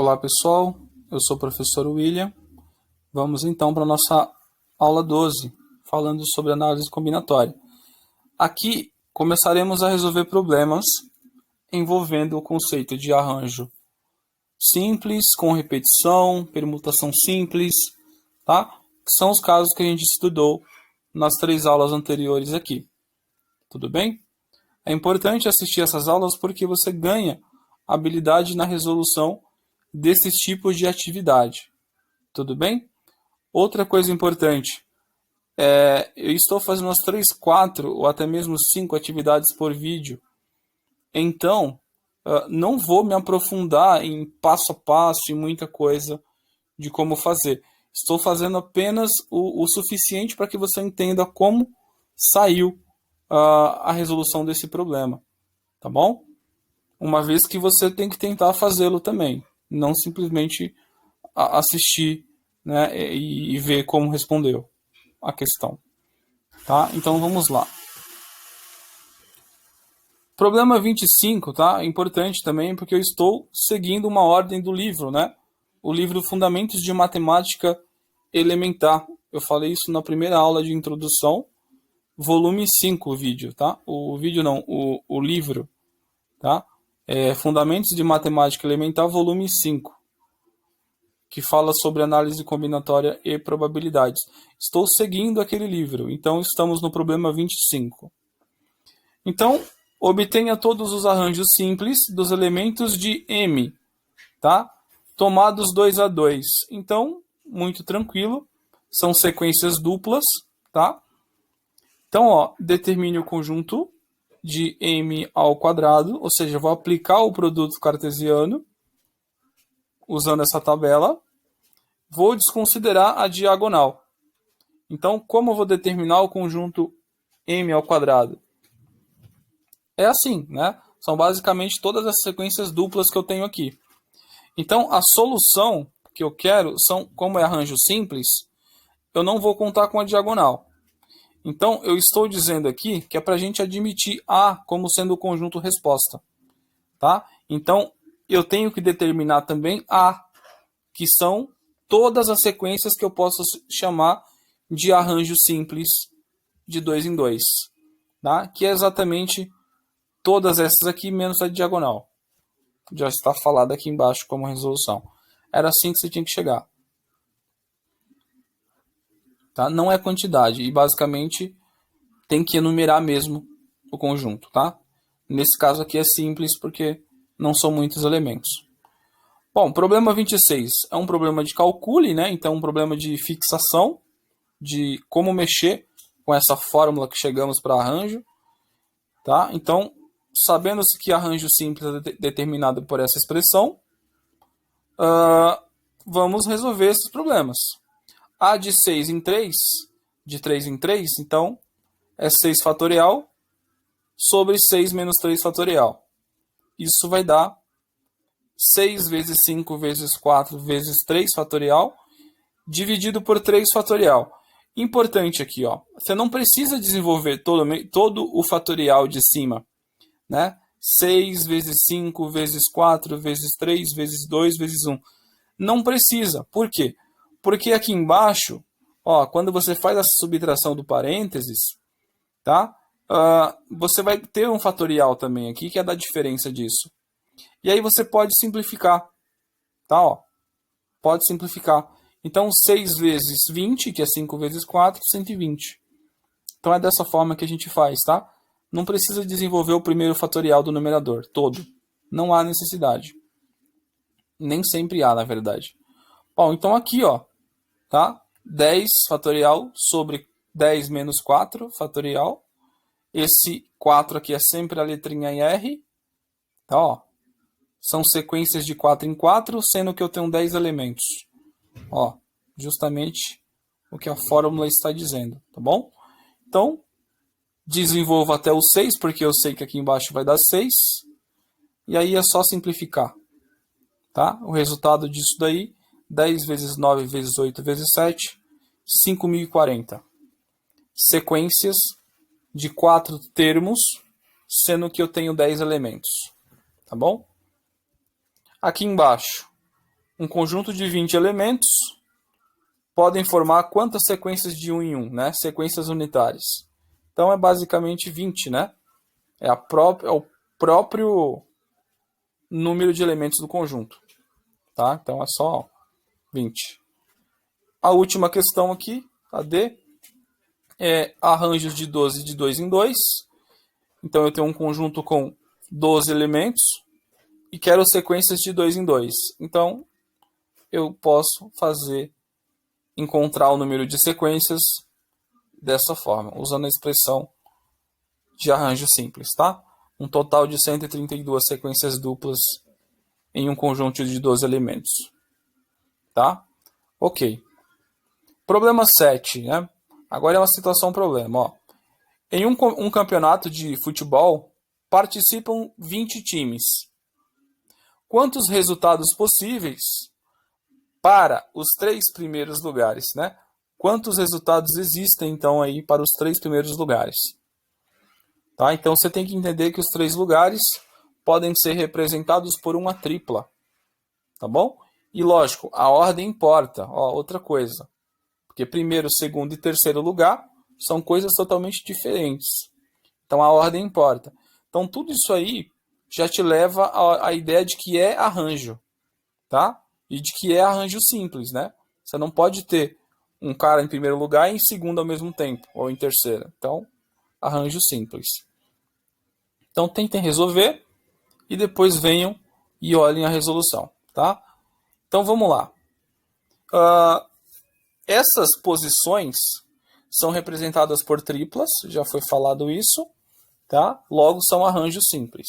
Olá pessoal, eu sou o professor William. Vamos então para a nossa aula 12, falando sobre análise combinatória. Aqui começaremos a resolver problemas envolvendo o conceito de arranjo simples, com repetição, permutação simples, tá? Que são os casos que a gente estudou nas 3 aulas anteriores aqui. Tudo bem? É importante assistir essas aulas porque você ganha habilidade na resolução desses tipos de atividade. Tudo bem? Outra coisa importante, eu estou fazendo as 3, 4 ou até mesmo 5 atividades por vídeo. Então, não vou me aprofundar em passo a passo e muita coisa de como fazer. Estou fazendo apenas o suficiente para que você entenda como saiu a resolução desse problema. Tá bom? Uma vez que você tem que tentar fazê-lo também. Não simplesmente assistir, né, e ver como respondeu a questão. Tá? Então vamos lá. Problema 25, tá? É importante também porque eu estou seguindo uma ordem do livro, né? O livro Fundamentos de Matemática Elementar. Eu falei isso na primeira aula de introdução, volume 5 o vídeo, tá? O vídeo não, o livro, tá? Fundamentos de Matemática Elementar, volume 5. Que fala sobre análise combinatória e probabilidades. Estou seguindo aquele livro, então estamos no problema 25. Então, obtenha todos os arranjos simples dos elementos de M, tá? Tomados 2 a 2. Então, muito tranquilo, são sequências duplas, tá? Então, ó, determine o conjunto de M ao quadrado, ou seja, vou aplicar o produto cartesiano, usando essa tabela. Vou desconsiderar a diagonal. Então, como eu vou determinar o conjunto M ao quadrado? É assim, né? São basicamente todas as sequências duplas que eu tenho aqui. Então, a solução que eu quero são, como é arranjo simples, eu não vou contar com a diagonal. Então, eu estou dizendo aqui que é para a gente admitir A como sendo o conjunto resposta. Tá? Então, eu tenho que determinar também A, que são todas as sequências que eu posso chamar de arranjo simples de 2 em 2. Tá? Que é exatamente todas essas aqui, menos a diagonal. Já está falado aqui embaixo como resolução. Era assim que você tinha que chegar. Tá? Não é quantidade. E basicamente tem que enumerar mesmo o conjunto. Tá? Nesse caso aqui é simples porque não são muitos elementos. Bom, problema 26 é um problema de calcule, né? Então, um problema de fixação, de como mexer com essa fórmula que chegamos para arranjo. Tá? Então, sabendo-se que arranjo simples é determinado por essa expressão, vamos resolver esses problemas. A de 6 em 3, de 3 em 3, então, é 6 fatorial sobre 6 menos 3 fatorial. Isso vai dar 6 vezes 5 vezes 4 vezes 3 fatorial, dividido por 3 fatorial. Importante aqui, ó, você não precisa desenvolver todo o fatorial de cima, né? 6 vezes 5 vezes 4 vezes 3 vezes 2 vezes 1. Não precisa. Por quê? Porque aqui embaixo, ó, quando você faz a subtração do parênteses, tá? Você vai ter um fatorial também aqui, que é da diferença disso. E aí você pode simplificar, tá? Ó, pode simplificar. Então, 6 vezes 20, que é 5 vezes 4, 120. Então, é dessa forma que a gente faz, tá? Não precisa desenvolver o primeiro fatorial do numerador, todo. Não há necessidade. Nem sempre há, na verdade. Bom, então aqui, ó, tá? 10 fatorial sobre 10 menos 4 fatorial. Esse 4 aqui é sempre a letrinha R. Tá, ó. São sequências de 4 em 4, sendo que eu tenho 10 elementos. Ó, justamente o que a fórmula está dizendo, tá bom? Então, desenvolvo até o 6, porque eu sei que aqui embaixo vai dar 6. E aí é só simplificar. Tá? O resultado disso daí, 10 vezes 9 vezes 8 vezes 7, 5.040. Sequências de 4 termos, sendo que eu tenho 10 elementos. Tá bom? Aqui embaixo, um conjunto de 20 elementos podem formar quantas sequências de 1 em 1, né? Sequências unitárias. Então é basicamente 20, né? É o próprio número de elementos do conjunto, tá? Então é só 20. A última questão aqui, a D, é arranjos de 12 de 2 em 2. Então eu tenho um conjunto com 12 elementos e quero sequências de 2 em 2. Então eu posso encontrar o número de sequências dessa forma, usando a expressão de arranjo simples, tá? Um total de 132 sequências duplas em um conjunto de 12 elementos, tá? Ok. Problema 7, né? Agora é uma situação problema, ó. Em um campeonato de futebol, participam 20 times. Quantos resultados possíveis para os 3 primeiros lugares, né? Quantos resultados existem, então, aí para os 3 primeiros lugares? Tá? Então, você tem que entender que os 3 lugares podem ser representados por uma tripla, tá bom? E, lógico, a ordem importa. Ó, outra coisa, porque primeiro, segundo e terceiro lugar são coisas totalmente diferentes. Então, a ordem importa. Então, tudo isso aí já te leva à ideia de que é arranjo, tá? E de que é arranjo simples, né? Você não pode ter um cara em primeiro lugar e em segundo ao mesmo tempo, ou em terceiro. Então, arranjo simples. Então, tentem resolver e depois venham e olhem a resolução, tá? Então, vamos lá. Essas posições são representadas por triplas, já foi falado isso, tá? Logo, são arranjos simples.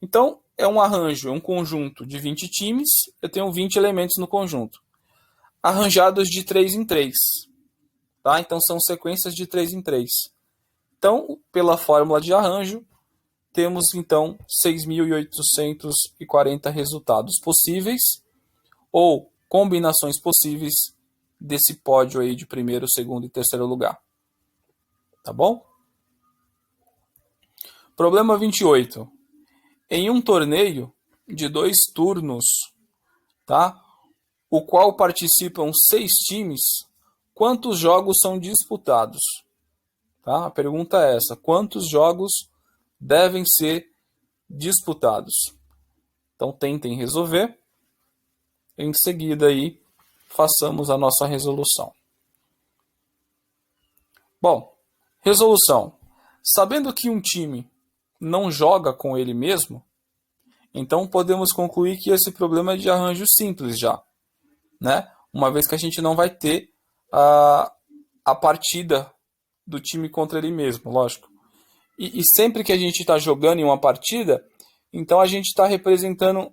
Então, é um arranjo, é um conjunto de 20 times, eu tenho 20 elementos no conjunto, arranjados de 3 em 3. Tá? Então, são sequências de 3 em 3. Então, pela fórmula de arranjo, temos, então, 6.840 resultados possíveis, ou combinações possíveis desse pódio aí de primeiro, segundo e terceiro lugar. Tá bom? Problema 28. Em um torneio de 2 turnos, tá? O qual participam 6 times, quantos jogos são disputados? Tá? A pergunta é essa: quantos jogos devem ser disputados? Então tentem resolver. Em seguida aí, façamos a nossa resolução. Bom, resolução. Sabendo que um time não joga com ele mesmo, então podemos concluir que esse problema é de arranjo simples já, né? Uma vez que a gente não vai ter a partida do time contra ele mesmo, lógico. E sempre que a gente está jogando em uma partida, então a gente está representando,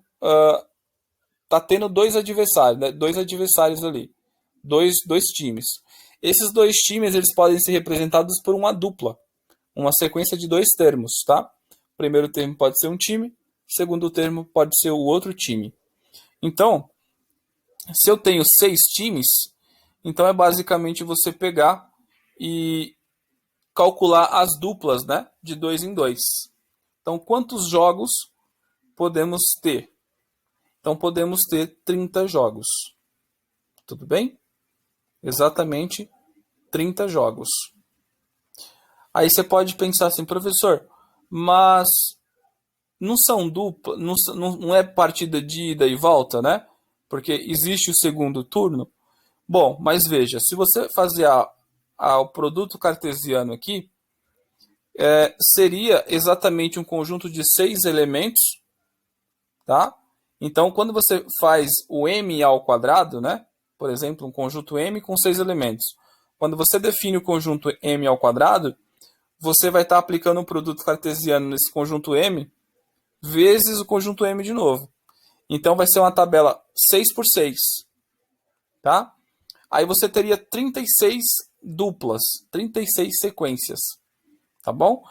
está tendo 2 adversários, né? 2 adversários ali, dois times. Esses 2 times eles podem ser representados por uma dupla, uma sequência de 2 termos, tá? O primeiro termo pode ser um time, o segundo termo pode ser o outro time. Então, se eu tenho 6 times, então é basicamente você pegar e calcular as duplas, né, de 2 em 2. Então, quantos jogos podemos ter? Então, podemos ter 30 jogos. Tudo bem? Exatamente 30 jogos. Aí você pode pensar assim, professor, mas não são dupla, não é partida de ida e volta, né? Porque existe o segundo turno. Bom, mas veja, se você fazer o produto cartesiano aqui, seria exatamente um conjunto de 6 elementos, tá? Então, quando você faz o m ao quadrado, né? Por exemplo, um conjunto m com 6 elementos. Quando você define o conjunto m ao quadrado, você vai estar aplicando um produto cartesiano nesse conjunto m vezes o conjunto m de novo. Então, vai ser uma tabela 6 por 6, tá? Aí você teria 36 duplas, 36 sequências, tá bom?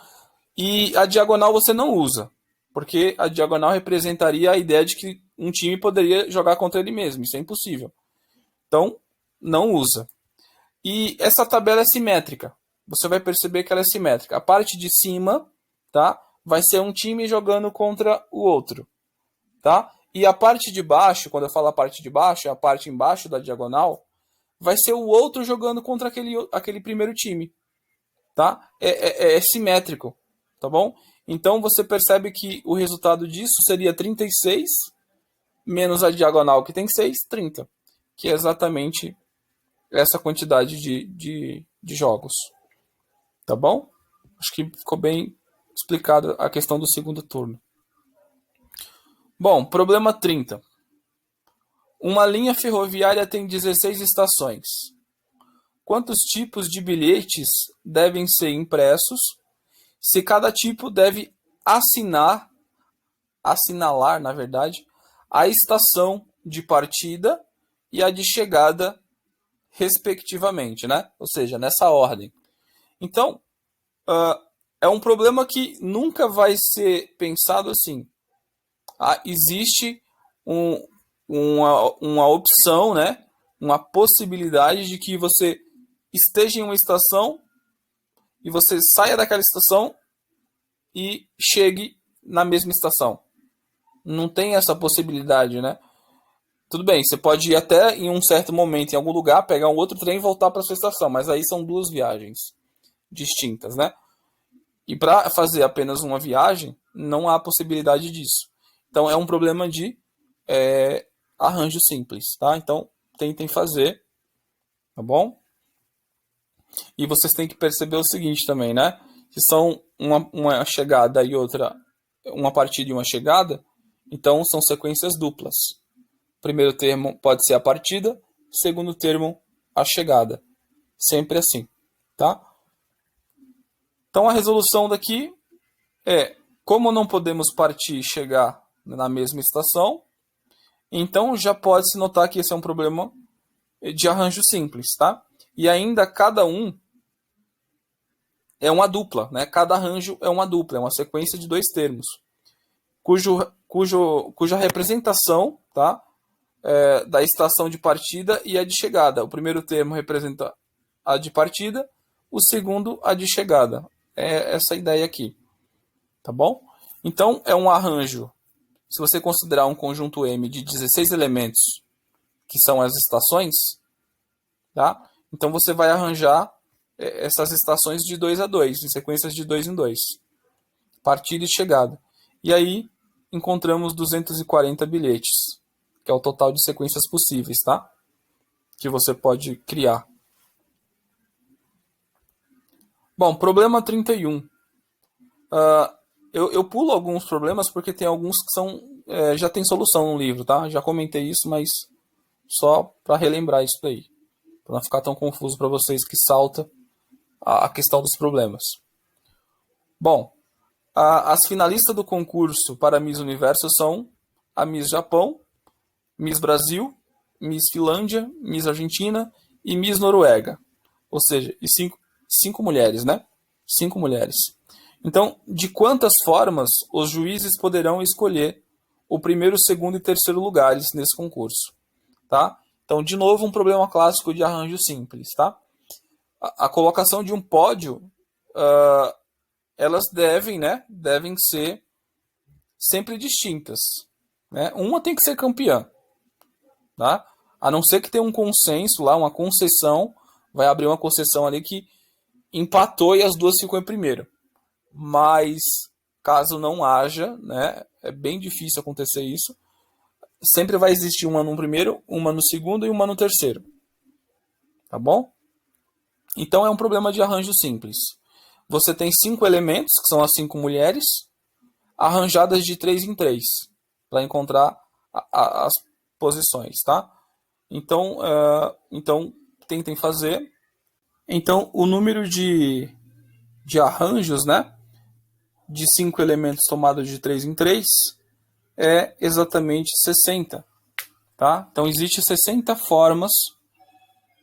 E a diagonal você não usa, porque a diagonal representaria a ideia de que um time poderia jogar contra ele mesmo, isso é impossível. Então, não usa. E essa tabela é simétrica, você vai perceber que ela é simétrica. A parte de cima, tá, vai ser um time jogando contra o outro, tá? E a parte de baixo, quando eu falo a parte de baixo, é a parte embaixo da diagonal, vai ser o outro jogando contra aquele primeiro time. Tá? É simétrico, tá bom? Então você percebe que o resultado disso seria 36 menos a diagonal que tem 6, 30. Que é exatamente essa quantidade de jogos. Tá bom? Acho que ficou bem explicado a questão do segundo turno. Bom, problema 30. Uma linha ferroviária tem 16 estações. Quantos tipos de bilhetes devem ser impressos se cada tipo deve assinalar, na verdade, a estação de partida e a de chegada, respectivamente, né? Ou seja, nessa ordem. Então, é um problema que nunca vai ser pensado assim. Existe uma opção, né? Uma possibilidade de que você esteja em uma estação e você saia daquela estação e chegue na mesma estação. Não tem essa possibilidade, né? Tudo bem, você pode ir até em um certo momento em algum lugar, pegar um outro trem e voltar para sua estação, mas aí são duas viagens distintas, né? E para fazer apenas uma viagem, não há possibilidade disso. Então é um problema de arranjo simples, tá? Então tentem fazer, tá bom? E vocês têm que perceber o seguinte também, né? Se são uma chegada e outra, uma partida e uma chegada, então são sequências duplas. O primeiro termo pode ser a partida, o segundo termo a chegada. Sempre assim, tá? Então a resolução daqui é, como não podemos partir e chegar na mesma estação, então já pode se notar que esse é um problema de arranjo simples, tá? E ainda cada um é uma dupla, né? Cada arranjo é uma dupla, é uma sequência de dois termos, cuja representação, tá? Da estação de partida e a de chegada. O primeiro termo representa a de partida, o segundo a de chegada. É essa ideia aqui, tá bom? Então é um arranjo, se você considerar um conjunto M de 16 elementos, que são as estações, tá? Então você vai arranjar essas estações de 2 a 2, em sequências de 2 em 2. Partida e chegada. E aí encontramos 240 bilhetes, que é o total de sequências possíveis, tá? Que você pode criar. Bom, problema 31. Eu pulo alguns problemas porque tem alguns que são já tem solução no livro, tá? Já comentei isso, mas só para relembrar isso daí, para não ficar tão confuso para vocês que salta a questão dos problemas. Bom, as finalistas do concurso para Miss Universo são a Miss Japão, Miss Brasil, Miss Finlândia, Miss Argentina e Miss Noruega. Ou seja, e cinco mulheres, né? 5 mulheres. Então, de quantas formas os juízes poderão escolher o primeiro, segundo e terceiro lugares nesse concurso? Tá? Então, de novo, um problema clássico de arranjo simples. Tá? A colocação de um pódio, elas devem ser sempre distintas. Né? Uma tem que ser campeã. Tá? A não ser que tenha um consenso lá, uma concessão, vai abrir uma concessão ali que empatou e as duas ficam em primeiro. Mas caso não haja, né, é bem difícil acontecer isso, sempre vai existir uma no primeiro, uma no segundo e uma no terceiro. Tá bom? Então é um problema de arranjo simples. Você tem 5 elementos, que são as 5 mulheres, arranjadas de 3 em 3, para encontrar as posições, tá? Então tentem fazer. Então o número de arranjos, né, de 5 elementos tomados de 3 em 3 é exatamente 60. Tá? Então existe 60 formas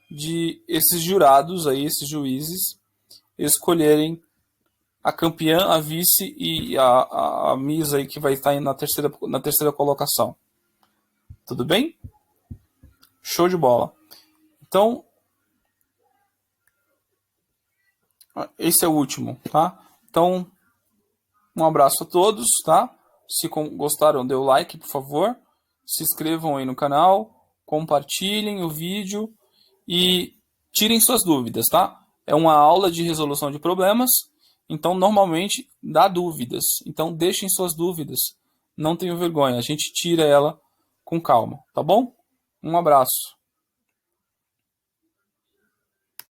de esses jurados, aí, esses juízes, escolherem a campeã, a vice e a Miss aí, que vai estar na terceira colocação. Tudo bem? Show de bola. Então, esse é o último, tá? Então, um abraço a todos, tá? Se gostaram, dê o like, por favor. se inscrevam aí no canal, compartilhem o vídeo e tirem suas dúvidas, tá? É uma aula de resolução de problemas, então normalmente dá dúvidas. Então deixem suas dúvidas, não tenham vergonha, a gente tira ela com calma, tá bom? Um abraço.